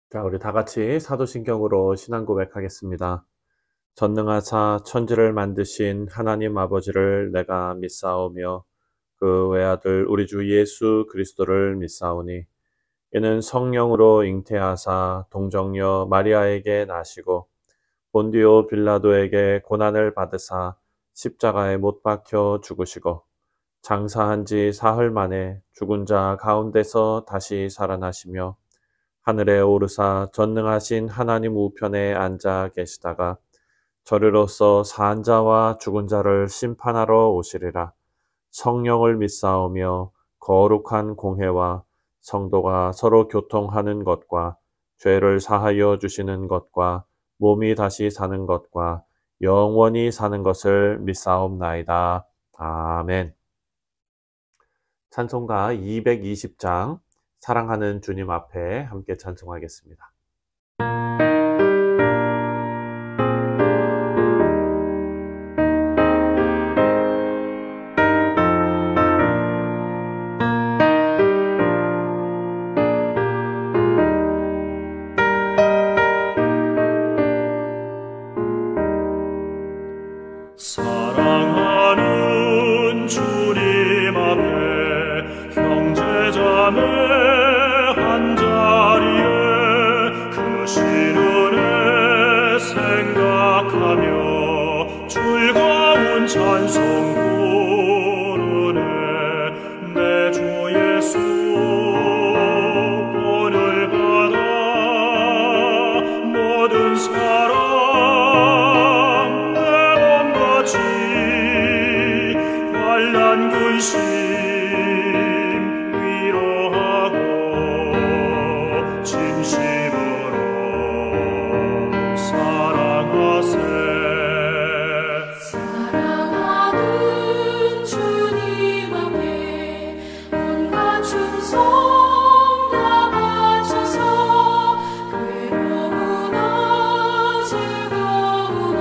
자, 우리 다 같이 사도신경으로 신앙 고백하겠습니다. 전능하사 천지를 만드신 하나님 아버지를 내가 믿사오며 그 외아들 우리 주 예수 그리스도를 믿사오니 이는 성령으로 잉태하사 동정녀 마리아에게 나시고 본디오 빌라도에게 고난을 받으사 십자가에 못 박혀 죽으시고 장사한 지 사흘 만에 죽은 자 가운데서 다시 살아나시며 하늘에 오르사 전능하신 하나님 우편에 앉아 계시다가 저리로서 산 자와 죽은 자를 심판하러 오시리라. 성령을 믿사오며 거룩한 공회와 성도가 서로 교통하는 것과 죄를 사하여 주시는 것과 몸이 다시 사는 것과 영원히 사는 것을 믿사옵나이다. 아멘. 찬송가 220장 사랑하는 주님 앞에 함께 찬송하겠습니다. 사랑하는 주님 앞에 형제자매 한자리에 그 신은혜 생각하며 즐거운 찬송 부르네. 내 주 예수 본을 받아 모든 사람 내 몸같이 환난 근심 위로하고 진심으로 사랑하세. 사랑하는 주님 앞에 온갖 충성 다 바쳐서 괴로우나 즐거우나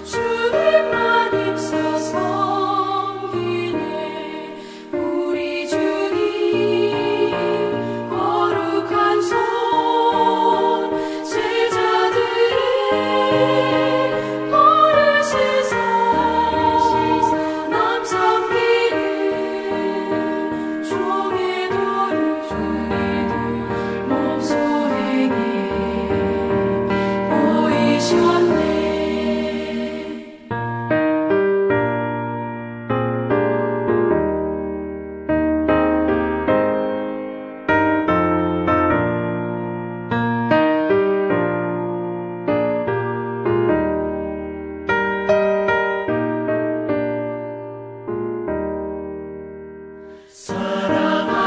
주님만 입서 섬기네. 우리 주님 거룩한 손 제자들의 버르시사 남 섬기는 종의 도를 몸소에게 보이셨네.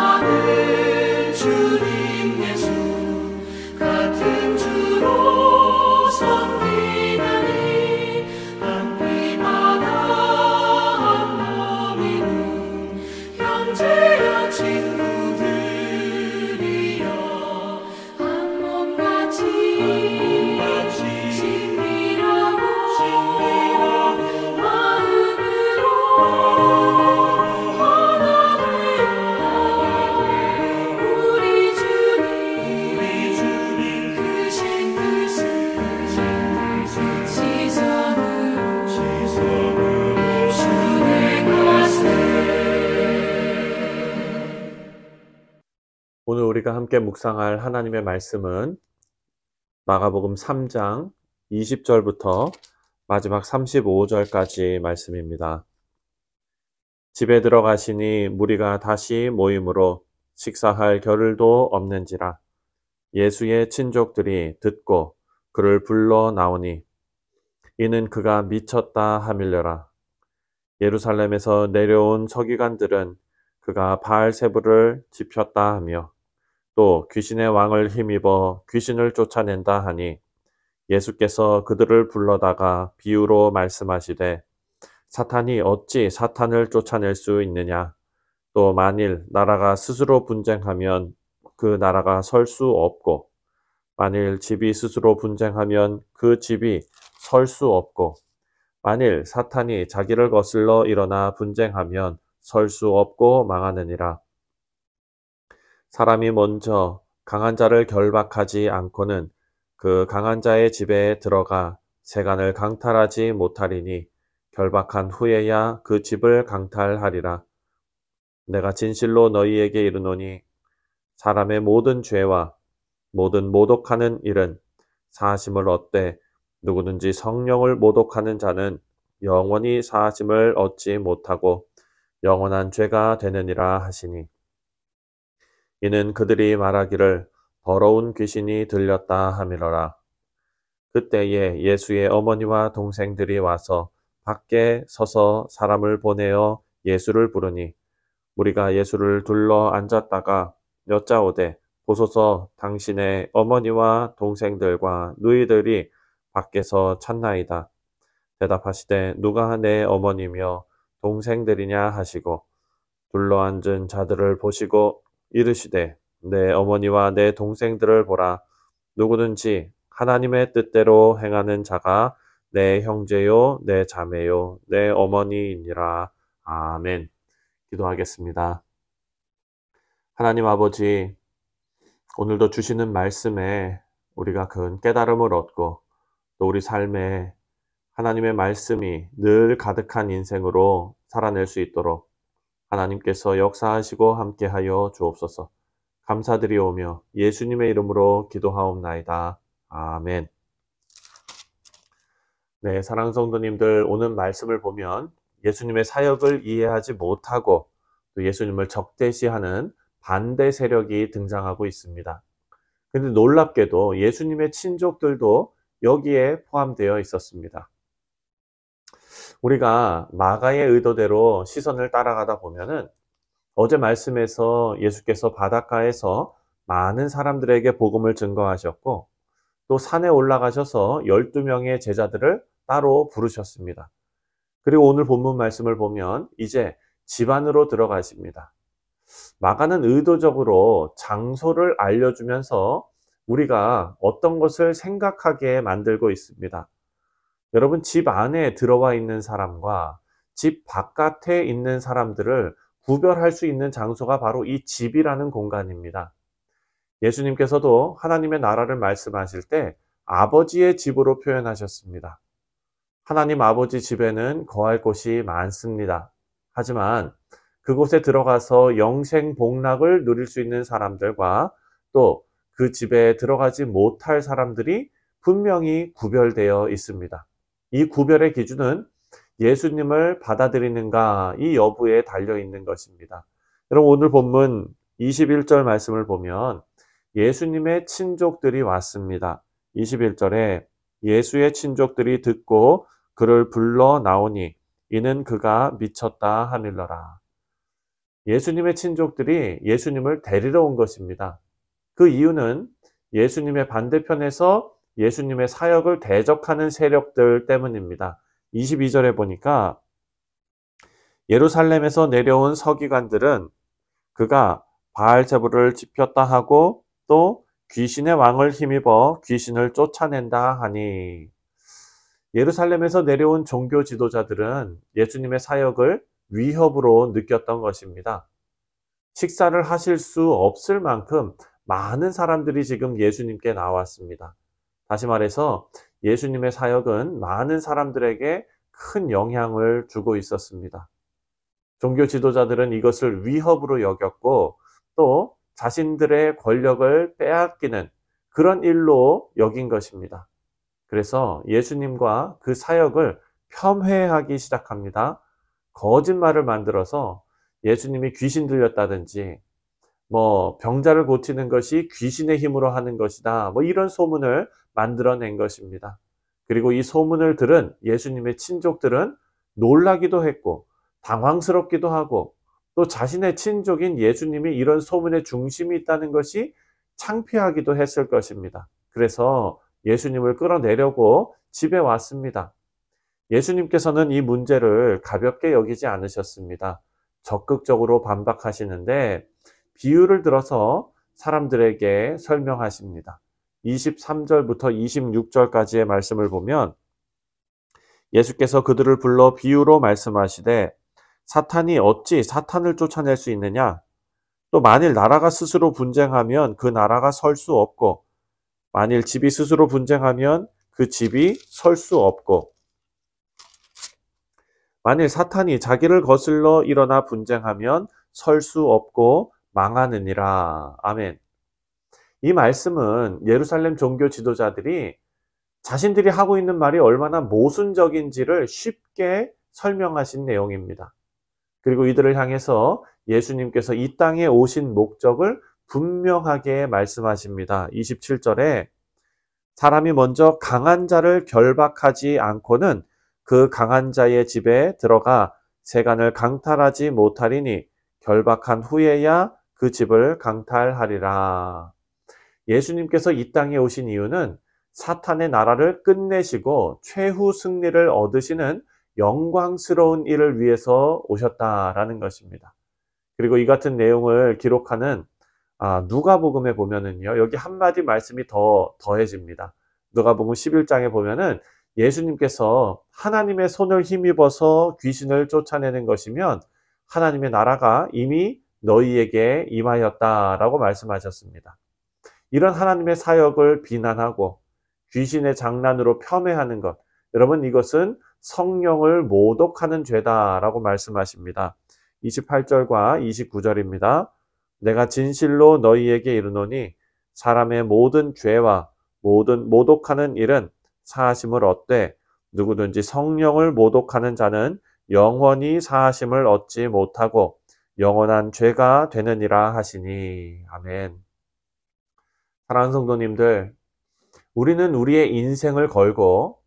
사랑하는 주님 예수 같은 주로 섬기나니 한 피마다 한 몸이루 형제여 친구들이여 한 몸같이 친밀하고 마음으로 우리 주님 크신 뜻을 지성으로 순행하세. 오늘 우리가 함께 묵상할 하나님의 말씀은 마가복음 3장 20절부터 마지막 35절까지 말씀입니다. 집에 들어가시니 무리가 다시 모임으로 식사할 겨를도 없는지라 예수의 친족들이 듣고 그를 불러 나오니 이는 그가 미쳤다 하밀려라. 예루살렘에서 내려온 서기관들은 그가 바알세불을 지폈다 하며 또 귀신의 왕을 힘입어 귀신을 쫓아낸다 하니 예수께서 그들을 불러다가 비유로 말씀하시되 사탄이 어찌 사탄을 쫓아낼 수 있느냐. 또 만일 나라가 스스로 분쟁하면 그 나라가 설 수 없고 만일 집이 스스로 분쟁하면 그 집이 설 수 없고 만일 사탄이 자기를 거슬러 일어나 분쟁하면 설 수 없고 망하느니라. 사람이 먼저 강한 자를 결박하지 않고는 그 강한 자의 집에 들어가 세간을 강탈하지 못하리니 결박한 후에야 그 집을 강탈하리라. 내가 진실로 너희에게 이르노니 사람의 모든 죄와 모든 모독하는 일은 사하심을 얻되 누구든지 성령을 모독하는 자는 영원히 사하심을 얻지 못하고 영원한 죄가 되느니라 하시니 이는 그들이 말하기를 더러운 귀신이 들렸다 하미러라. 그때에 예수의 어머니와 동생들이 와서 밖에 서서 사람을 보내어 예수를 부르니 우리가 예수를 둘러 앉았다가 여짜오되 보소서 당신의 어머니와 동생들과 누이들이 밖에서 찾나이다. 대답하시되 누가 내 어머니며 동생들이냐 하시고 둘러앉은 자들을 보시고 이르시되 내 어머니와 내 동생들을 보라. 누구든지 하나님의 뜻대로 행하는 자가 내 형제요 내 자매요 내 어머니이니라. 아멘. 기도하겠습니다. 하나님 아버지, 오늘도 주시는 말씀에 우리가 큰 깨달음을 얻고 또 우리 삶에 하나님의 말씀이 늘 가득한 인생으로 살아낼 수 있도록 하나님께서 역사하시고 함께하여 주옵소서. 감사드리오며 예수님의 이름으로 기도하옵나이다. 아멘. 네, 사랑하는 성도님들, 오늘 말씀을 보면 예수님의 사역을 이해하지 못하고 또 예수님을 적대시하는 반대 세력이 등장하고 있습니다. 근데 놀랍게도 예수님의 친족들도 여기에 포함되어 있었습니다. 우리가 마가의 의도대로 시선을 따라가다 보면은 어제 말씀에서 예수께서 바닷가에서 많은 사람들에게 복음을 증거하셨고 또 산에 올라가셔서 12명의 제자들을 따로 부르셨습니다. 그리고 오늘 본문 말씀을 보면 이제 집 안으로 들어가십니다. 마가는 의도적으로 장소를 알려주면서 우리가 어떤 것을 생각하게 만들고 있습니다. 여러분, 집 안에 들어와 있는 사람과 집 바깥에 있는 사람들을 구별할 수 있는 장소가 바로 이 집이라는 공간입니다. 예수님께서도 하나님의 나라를 말씀하실 때 아버지의 집으로 표현하셨습니다. 하나님 아버지 집에는 거할 곳이 많습니다. 하지만 그곳에 들어가서 영생 복락을 누릴 수 있는 사람들과 또 그 집에 들어가지 못할 사람들이 분명히 구별되어 있습니다. 이 구별의 기준은 예수님을 받아들이는가 이 여부에 달려 있는 것입니다. 여러분, 오늘 본문 21절 말씀을 보면 예수님의 친족들이 왔습니다. 21절에 예수의 친족들이 듣고 그를 불러 나오니 이는 그가 미쳤다 하밀러라. 예수님의 친족들이 예수님을 데리러 온 것입니다. 그 이유는 예수님의 반대편에서 예수님의 사역을 대적하는 세력들 때문입니다. 22절에 보니까 예루살렘에서 내려온 서기관들은 그가 바알제불을 지폈다 하고 또 귀신의 왕을 힘입어 귀신을 쫓아낸다 하니, 예루살렘에서 내려온 종교 지도자들은 예수님의 사역을 위협으로 느꼈던 것입니다. 식사를 하실 수 없을 만큼 많은 사람들이 지금 예수님께 나왔습니다. 다시 말해서 예수님의 사역은 많은 사람들에게 큰 영향을 주고 있었습니다. 종교 지도자들은 이것을 위협으로 여겼고 또 자신들의 권력을 빼앗기는 그런 일로 여긴 것입니다. 그래서 예수님과 그 사역을 폄훼하기 시작합니다. 거짓말을 만들어서 예수님이 귀신 들렸다든지 병자를 고치는 것이 귀신의 힘으로 하는 것이다, 이런 소문을 만들어낸 것입니다. 그리고 이 소문을 들은 예수님의 친족들은 놀라기도 했고 당황스럽기도 하고 또 자신의 친족인 예수님이 이런 소문의 중심이 있다는 것이 창피하기도 했을 것입니다. 그래서 예수님을 끌어내려고 집에 왔습니다. 예수님께서는 이 문제를 가볍게 여기지 않으셨습니다. 적극적으로 반박하시는데 비유를 들어서 사람들에게 설명하십니다. 23절부터 26절까지의 말씀을 보면 예수께서 그들을 불러 비유로 말씀하시되 사탄이 어찌 사탄을 쫓아낼 수 있느냐? 또 만일 나라가 스스로 분쟁하면 그 나라가 설 수 없고, 만일 집이 스스로 분쟁하면 그 집이 설 수 없고, 만일 사탄이 자기를 거슬러 일어나 분쟁하면 설 수 없고 망하느니라. 아멘. 이 말씀은 예루살렘 종교 지도자들이 자신들이 하고 있는 말이 얼마나 모순적인지를 쉽게 설명하신 내용입니다. 그리고 이들을 향해서 예수님께서 이 땅에 오신 목적을 분명하게 말씀하십니다. 27절에 사람이 먼저 강한 자를 결박하지 않고는 그 강한 자의 집에 들어가 세간을 강탈하지 못하리니 결박한 후에야 그 집을 강탈하리라. 예수님께서 이 땅에 오신 이유는 사탄의 나라를 끝내시고 최후 승리를 얻으시는 영광스러운 일을 위해서 오셨다라는 것입니다. 그리고 이 같은 내용을 기록하는 누가복음에 보면은요, 여기 한마디 말씀이 더해집니다. 누가복음 11장에 보면은 예수님께서 하나님의 손을 힘입어서 귀신을 쫓아내는 것이면 하나님의 나라가 이미 너희에게 임하였다라고 말씀하셨습니다. 이런 하나님의 사역을 비난하고 귀신의 장난으로 폄훼하는 것, 여러분 이것은 성령을 모독하는 죄다라고 말씀하십니다. 28절과 29절입니다. 내가 진실로 너희에게 이르노니 사람의 모든 죄와 모든 모독하는 일은 사하심을 얻되 누구든지 성령을 모독하는 자는 영원히 사하심을 얻지 못하고 영원한 죄가 되느니라 하시니. 아멘. 사랑하는 성도님들, 우리는 우리의 인생을 걸고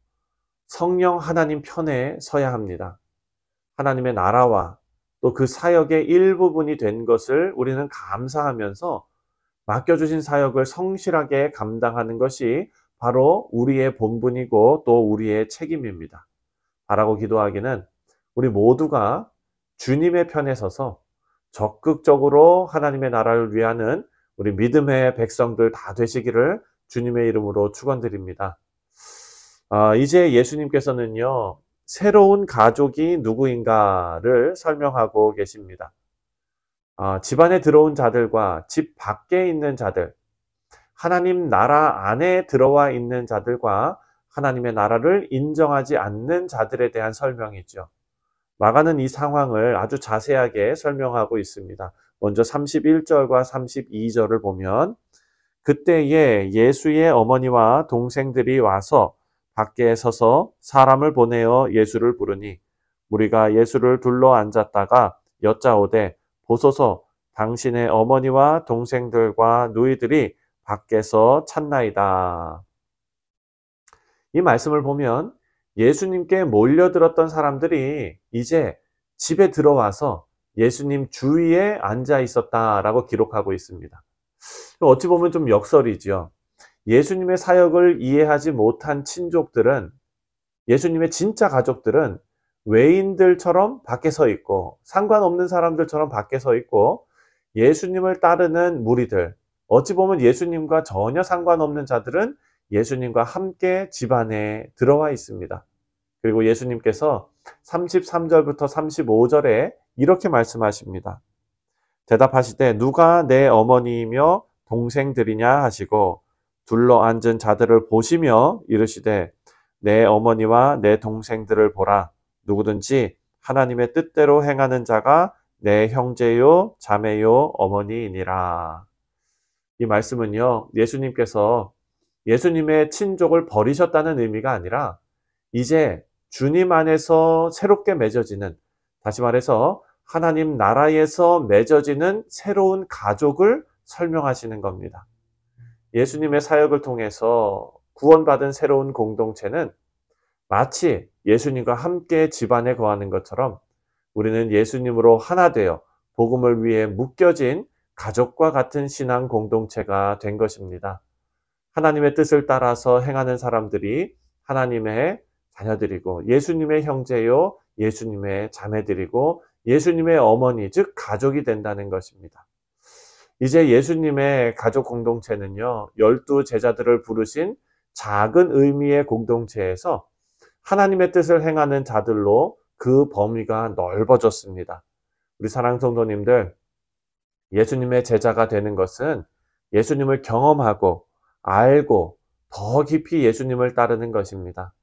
성령 하나님 편에 서야 합니다. 하나님의 나라와 또 그 사역의 일부분이 된 것을 우리는 감사하면서 맡겨주신 사역을 성실하게 감당하는 것이 바로 우리의 본분이고 또 우리의 책임입니다. 바라고 기도하기는 우리 모두가 주님의 편에 서서 적극적으로 하나님의 나라를 위하는 우리 믿음의 백성들 다 되시기를 주님의 이름으로 축원드립니다. 이제 예수님께서는요, 새로운 가족이 누구인가를 설명하고 계십니다. 집안에 들어온 자들과 집 밖에 있는 자들, 하나님 나라 안에 들어와 있는 자들과 하나님의 나라를 인정하지 않는 자들에 대한 설명이죠. 마가는 이 상황을 아주 자세하게 설명하고 있습니다. 먼저 31절과 32절을 보면 그때에 예수의 어머니와 동생들이 와서 밖에 서서 사람을 보내어 예수를 부르니 무리가 예수를 둘러 앉았다가 여짜오되 보소서 당신의 어머니와 동생들과 누이들이 밖에서 찾나이다. 이 말씀을 보면 예수님께 몰려들었던 사람들이 이제 집에 들어와서 예수님 주위에 앉아 있었다라고 기록하고 있습니다. 어찌 보면 좀 역설이지요. 예수님의 사역을 이해하지 못한 친족들은, 예수님의 진짜 가족들은 외인들처럼 밖에 서 있고 상관없는 사람들처럼 밖에 서 있고, 예수님을 따르는 무리들, 어찌 보면 예수님과 전혀 상관없는 자들은 예수님과 함께 집안에 들어와 있습니다. 그리고 예수님께서 33절부터 35절에 이렇게 말씀하십니다. 대답하시되 누가 내 어머니이며 동생들이냐 하시고 둘러앉은 자들을 보시며 이르시되 내 어머니와 내 동생들을 보라. 누구든지 하나님의 뜻대로 행하는 자가 내 형제요 자매요 어머니이니라. 이 말씀은요, 예수님께서 예수님의 친족을 버리셨다는 의미가 아니라 이제 주님 안에서 새롭게 맺어지는, 다시 말해서 하나님 나라에서 맺어지는 새로운 가족을 설명하시는 겁니다. 예수님의 사역을 통해서 구원받은 새로운 공동체는 마치 예수님과 함께 집안에 거하는 것처럼 우리는 예수님으로 하나 되어 복음을 위해 묶여진 가족과 같은 신앙 공동체가 된 것입니다. 하나님의 뜻을 따라서 행하는 사람들이 하나님의 자녀들이고 예수님의 형제요 예수님의 자매들이고 예수님의 어머니, 즉 가족이 된다는 것입니다. 이제 예수님의 가족 공동체는요, 12 제자들을 부르신 작은 의미의 공동체에서 하나님의 뜻을 행하는 자들로 그 범위가 넓어졌습니다. 우리 사랑하는 성도님들, 예수님의 제자가 되는 것은 예수님을 경험하고 알고 더 깊이 예수님을 따르는 것입니다.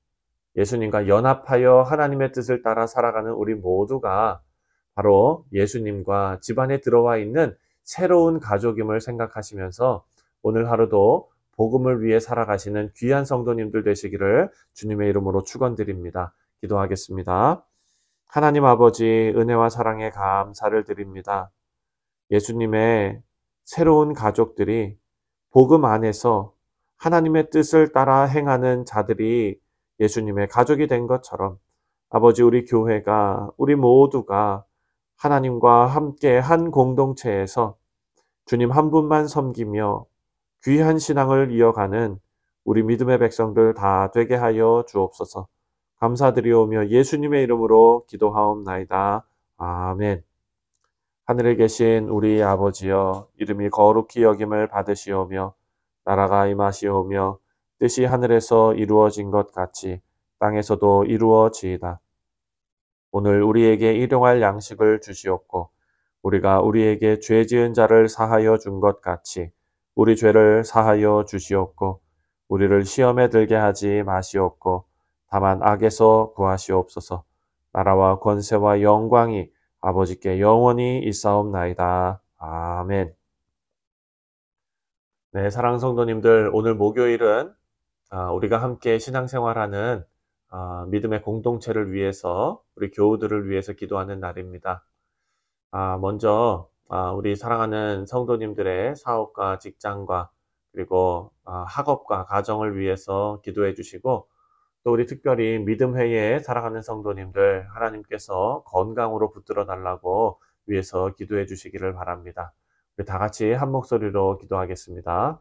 예수님과 연합하여 하나님의 뜻을 따라 살아가는 우리 모두가 바로 예수님과 집안에 들어와 있는 새로운 가족임을 생각하시면서 오늘 하루도 복음을 위해 살아가시는 귀한 성도님들 되시기를 주님의 이름으로 축원드립니다. 기도하겠습니다. 하나님 아버지, 은혜와 사랑에 감사를 드립니다. 예수님의 새로운 가족들이 복음 안에서 하나님의 뜻을 따라 행하는 자들이 예수님의 가족이 된 것처럼 아버지, 우리 교회가, 우리 모두가 하나님과 함께 한 공동체에서 주님 한 분만 섬기며 귀한 신앙을 이어가는 우리 믿음의 백성들 다 되게 하여 주옵소서. 감사드리오며 예수님의 이름으로 기도하옵나이다. 아멘. 하늘에 계신 우리 아버지여, 이름이 거룩히 여김을 받으시오며 나라가 임하시오며 뜻이 하늘에서 이루어진 것 같이 땅에서도 이루어지이다. 오늘 우리에게 일용할 양식을 주시옵고 우리가 우리에게 죄 지은 자를 사하여 준 것 같이 우리 죄를 사하여 주시옵고 우리를 시험에 들게 하지 마시옵고 다만 악에서 구하시옵소서. 나라와 권세와 영광이 아버지께 영원히 있사옵나이다. 아멘. 네, 사랑하는 성도님들, 오늘 목요일은 우리가 함께 신앙생활하는 믿음의 공동체를 위해서, 우리 교우들을 위해서 기도하는 날입니다. 먼저 우리 사랑하는 성도님들의 사업과 직장과 그리고 학업과 가정을 위해서 기도해 주시고, 또 우리 특별히 믿음회에 사랑하는 성도님들, 하나님께서 건강으로 붙들어 달라고 위해서 기도해 주시기를 바랍니다. 우리 다 같이 한 목소리로 기도하겠습니다.